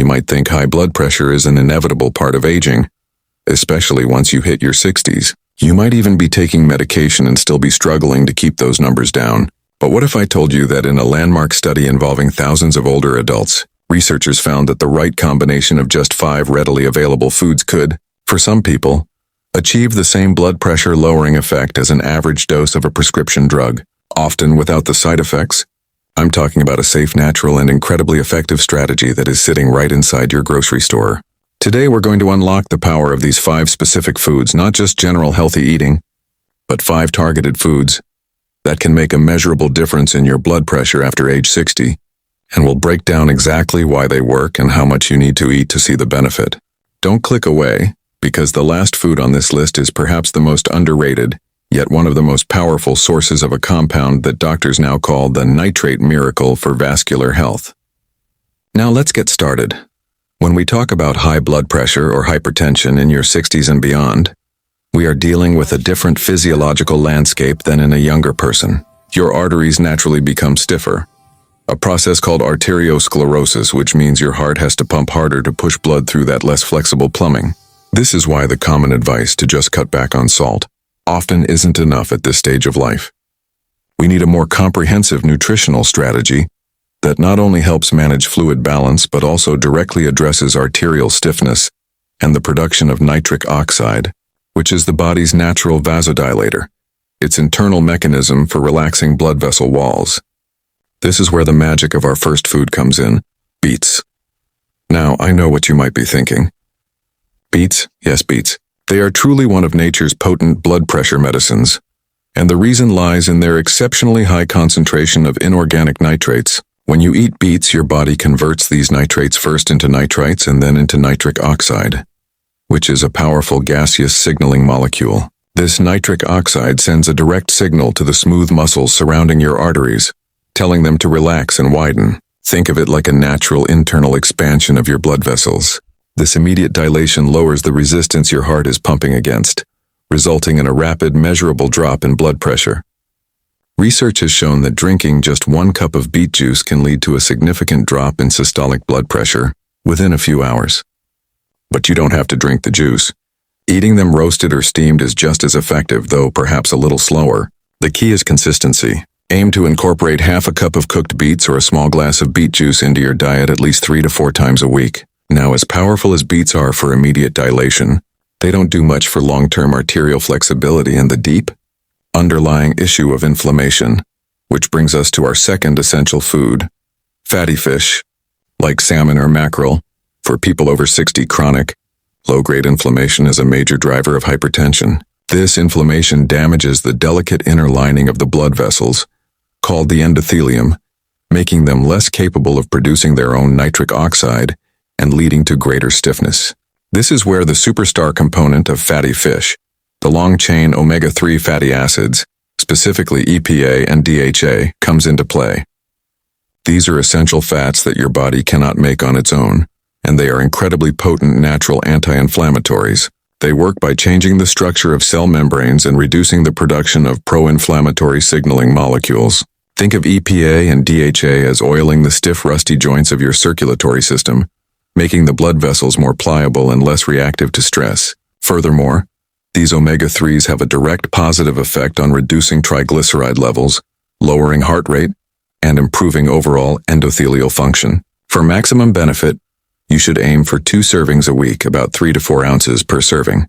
might think high blood pressure is an inevitable part of aging, especially once you hit your 60s. You might even be taking medication and still be struggling to keep those numbers down. But what if I told you that in a landmark study involving thousands of older adults, researchers found that the right combination of just 5 readily available foods could, for some people, achieve the same blood pressure lowering effect as an average dose of a prescription drug, often without the side effects? I'm talking about a safe, natural, and incredibly effective strategy that is sitting right inside your grocery store. Today we're going to unlock the power of these 5 specific foods, not just general healthy eating, but 5 targeted foods that can make a measurable difference in your blood pressure after age 60, and we'll break down exactly why they work and how much you need to eat to see the benefit. Don't click away, because the last food on this list is perhaps the most underrated, yet one of the most powerful sources of a compound that doctors now call the nitrate miracle for vascular health. Now let's get started. When we talk about high blood pressure or hypertension in your 60s and beyond, we are dealing with a different physiological landscape than in a younger person. Your arteries naturally become stiffer, a process called arteriosclerosis, which means your heart has to pump harder to push blood through that less flexible plumbing. This is why the common advice to just cut back on salt often isn't enough at this stage of life. We need a more comprehensive nutritional strategy that not only helps manage fluid balance but also directly addresses arterial stiffness and the production of nitric oxide, which is the body's natural vasodilator, its internal mechanism for relaxing blood vessel walls. This is where the magic of our first food comes in: beets. Now, I know what you might be thinking. Beets? Yes, beets. They are truly one of nature's potent blood pressure medicines, and the reason lies in their exceptionally high concentration of inorganic nitrates. When you eat beets, your body converts these nitrates first into nitrites and then into nitric oxide, which is a powerful gaseous signaling molecule. This nitric oxide sends a direct signal to the smooth muscles surrounding your arteries, telling them to relax and widen. Think of it like a natural internal expansion of your blood vessels. This immediate dilation lowers the resistance your heart is pumping against, resulting in a rapid, measurable drop in blood pressure. Research has shown that drinking just 1 cup of beet juice can lead to a significant drop in systolic blood pressure within a few hours. But you don't have to drink the juice. Eating them roasted or steamed is just as effective, though perhaps a little slower. The key is consistency. Aim to incorporate half a cup of cooked beets or a small glass of beet juice into your diet at least 3 to 4 times a week. Now, as powerful as beets are for immediate dilation, they don't do much for long-term arterial flexibility and the deep, underlying issue of inflammation, which brings us to our second essential food: fatty fish, like salmon or mackerel. For people over 60, chronic, low-grade inflammation is a major driver of hypertension. This inflammation damages the delicate inner lining of the blood vessels, called the endothelium, making them less capable of producing their own nitric oxide and leading to greater stiffness. This is where the superstar component of fatty fish, the long-chain omega-3 fatty acids, specifically EPA and DHA, comes into play. These are essential fats that your body cannot make on its own, and they are incredibly potent natural anti-inflammatories. They work by changing the structure of cell membranes and reducing the production of pro-inflammatory signaling molecules. Think of EPA and DHA as oiling the stiff, rusty joints of your circulatory system, making the blood vessels more pliable and less reactive to stress. Furthermore, these omega-3s have a direct positive effect on reducing triglyceride levels, lowering heart rate, and improving overall endothelial function. For maximum benefit, you should aim for 2 servings a week, about 3 to 4 ounces per serving,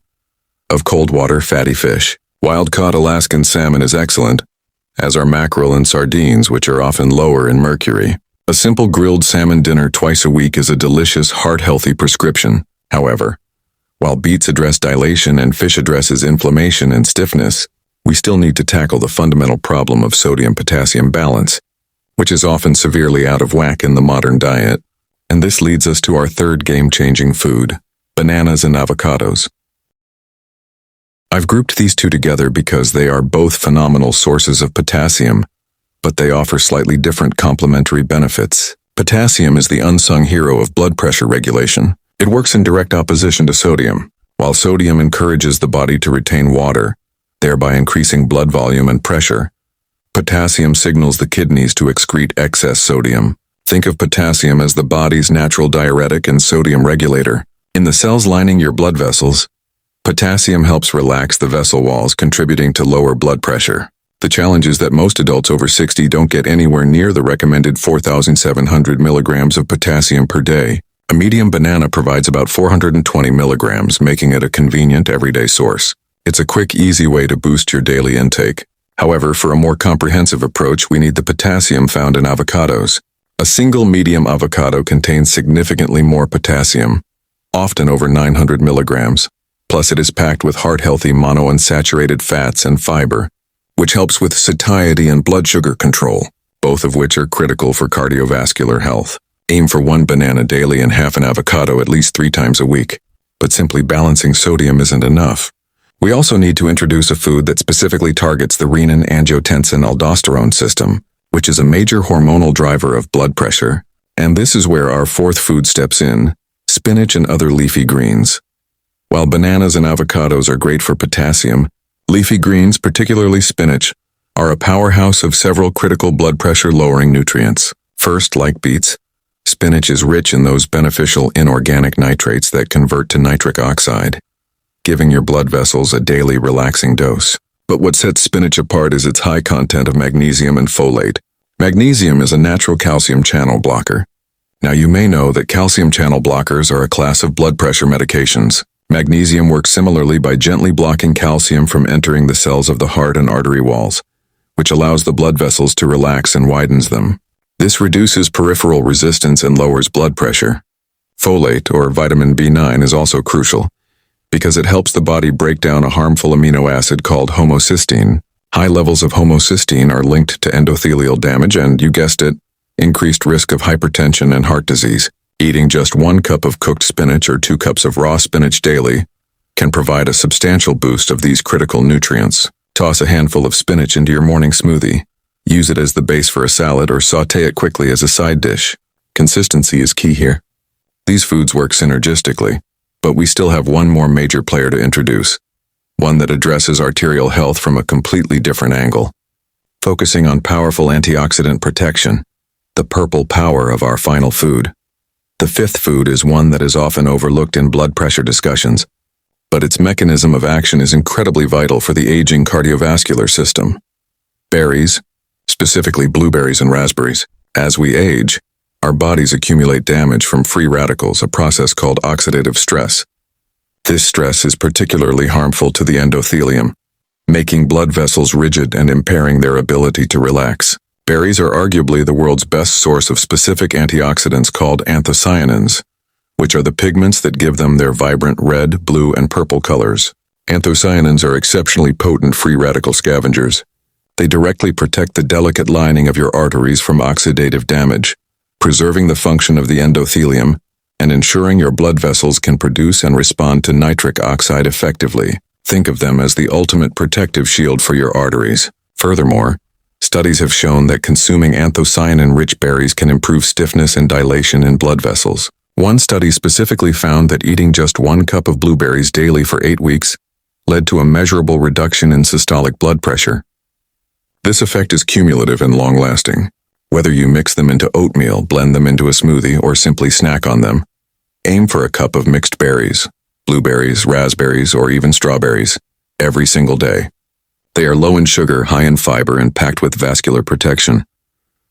of cold water fatty fish. Wild-caught Alaskan salmon is excellent, as are mackerel and sardines, which are often lower in mercury. A simple grilled salmon dinner twice a week is a delicious, heart-healthy prescription. However, while beets address dilation and fish addresses inflammation and stiffness, we still need to tackle the fundamental problem of sodium-potassium balance, which is often severely out of whack in the modern diet. And this leads us to our third game-changing food: bananas and avocados. I've grouped these two together because they are both phenomenal sources of potassium, but they offer slightly different complementary benefits. Potassium is the unsung hero of blood pressure regulation. It works in direct opposition to sodium. While sodium encourages the body to retain water, thereby increasing blood volume and pressure, potassium signals the kidneys to excrete excess sodium. Think of potassium as the body's natural diuretic and sodium regulator. In the cells lining your blood vessels, potassium helps relax the vessel walls, contributing to lower blood pressure. The challenge is that most adults over 60 don't get anywhere near the recommended 4,700 milligrams of potassium per day. A medium banana provides about 420 milligrams, making it a convenient everyday source. It's a quick, easy way to boost your daily intake. However, for a more comprehensive approach, we need the potassium found in avocados. A single medium avocado contains significantly more potassium, often over 900 milligrams. Plus, it is packed with heart-healthy monounsaturated fats and fiber, which helps with satiety and blood sugar control, both of which are critical for cardiovascular health. Aim for 1 banana daily and half an avocado at least 3 times a week. But simply balancing sodium isn't enough. We also need to introduce a food that specifically targets the renin-angiotensin-aldosterone system, which is a major hormonal driver of blood pressure. And this is where our 4th food steps in: spinach and other leafy greens. While bananas and avocados are great for potassium, leafy greens, particularly spinach, are a powerhouse of several critical blood pressure-lowering nutrients. First, like beets, spinach is rich in those beneficial inorganic nitrates that convert to nitric oxide, giving your blood vessels a daily relaxing dose. But what sets spinach apart is its high content of magnesium and folate. Magnesium is a natural calcium channel blocker. Now, you may know that calcium channel blockers are a class of blood pressure medications. Magnesium works similarly by gently blocking calcium from entering the cells of the heart and artery walls, which allows the blood vessels to relax and widens them. This reduces peripheral resistance and lowers blood pressure. Folate, or vitamin B9, is also crucial, because it helps the body break down a harmful amino acid called homocysteine. High levels of homocysteine are linked to endothelial damage and, you guessed it, increased risk of hypertension and heart disease. Eating just 1 cup of cooked spinach or 2 cups of raw spinach daily can provide a substantial boost of these critical nutrients. Toss a handful of spinach into your morning smoothie. Use it as the base for a salad or sauté it quickly as a side dish. Consistency is key here. These foods work synergistically, but we still have one more major player to introduce, one that addresses arterial health from a completely different angle, focusing on powerful antioxidant protection, the purple power of our final food. The 5th food is one that is often overlooked in blood pressure discussions, but its mechanism of action is incredibly vital for the aging cardiovascular system. Berries, specifically blueberries and raspberries. As we age, our bodies accumulate damage from free radicals, a process called oxidative stress. This stress is particularly harmful to the endothelium, making blood vessels rigid and impairing their ability to relax. Berries are arguably the world's best source of specific antioxidants called anthocyanins, which are the pigments that give them their vibrant red, blue, and purple colors. Anthocyanins are exceptionally potent free radical scavengers. They directly protect the delicate lining of your arteries from oxidative damage, preserving the function of the endothelium and ensuring your blood vessels can produce and respond to nitric oxide effectively. Think of them as the ultimate protective shield for your arteries. Furthermore, studies have shown that consuming anthocyanin-rich berries can improve stiffness and dilation in blood vessels. One study specifically found that eating just 1 cup of blueberries daily for 8 weeks led to a measurable reduction in systolic blood pressure. This effect is cumulative and long-lasting. Whether you mix them into oatmeal, blend them into a smoothie, or simply snack on them, aim for a cup of mixed berries, blueberries, raspberries, or even strawberries, every single day. They are low in sugar, high in fiber, and packed with vascular protection.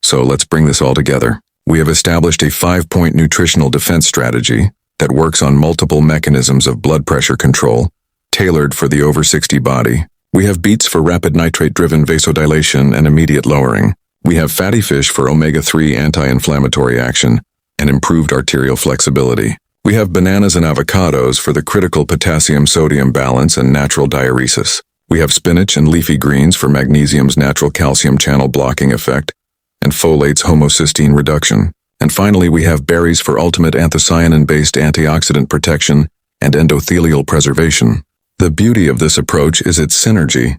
So let's bring this all together. We have established a 5-point nutritional defense strategy that works on multiple mechanisms of blood pressure control, tailored for the over 60 body. We have beets for rapid nitrate-driven vasodilation and immediate lowering. We have fatty fish for omega-3 anti-inflammatory action and improved arterial flexibility. We have bananas and avocados for the critical potassium-sodium balance and natural diuresis. We have spinach and leafy greens for magnesium's natural calcium channel blocking effect and folate's homocysteine reduction. And finally, we have berries for ultimate anthocyanin-based antioxidant protection and endothelial preservation. The beauty of this approach is its synergy.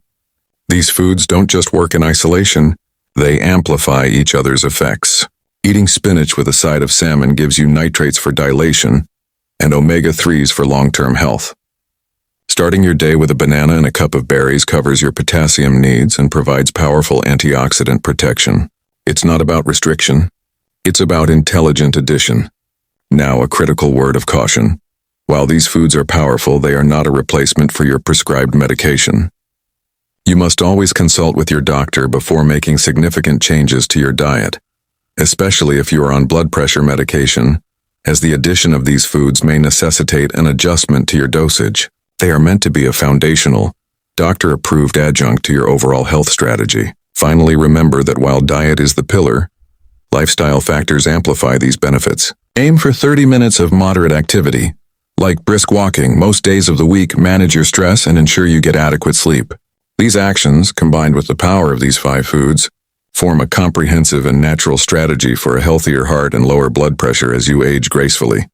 These foods don't just work in isolation, they amplify each other's effects. Eating spinach with a side of salmon gives you nitrates for dilation and omega-3s for long-term health. Starting your day with a banana and a cup of berries covers your potassium needs and provides powerful antioxidant protection. It's not about restriction, It's about intelligent addition. Now, a critical word of caution. While these foods are powerful, they are not a replacement for your prescribed medication. You must always consult with your doctor before making significant changes to your diet, especially if you are on blood pressure medication, as the addition of these foods may necessitate an adjustment to your dosage. They are meant to be a foundational, doctor-approved adjunct to your overall health strategy. Finally, remember that while diet is the pillar, lifestyle factors amplify these benefits. Aim for 30 minutes of moderate activity, like brisk walking most days of the week. Manage your stress and ensure you get adequate sleep. These actions, combined with the power of these 5 foods, form a comprehensive and natural strategy for a healthier heart and lower blood pressure as you age gracefully.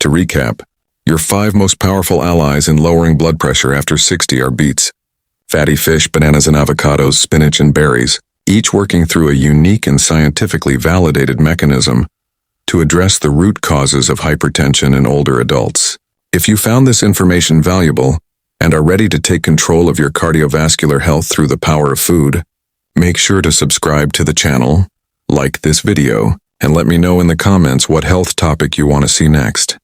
To recap, your 5 most powerful allies in lowering blood pressure after 60 are beets, fatty fish, bananas and avocados, spinach and berries, each working through a unique and scientifically validated mechanism to address the root causes of hypertension in older adults. If you found this information valuable and are ready to take control of your cardiovascular health through the power of food, make sure to subscribe to the channel, like this video, and let me know in the comments what health topic you want to see next.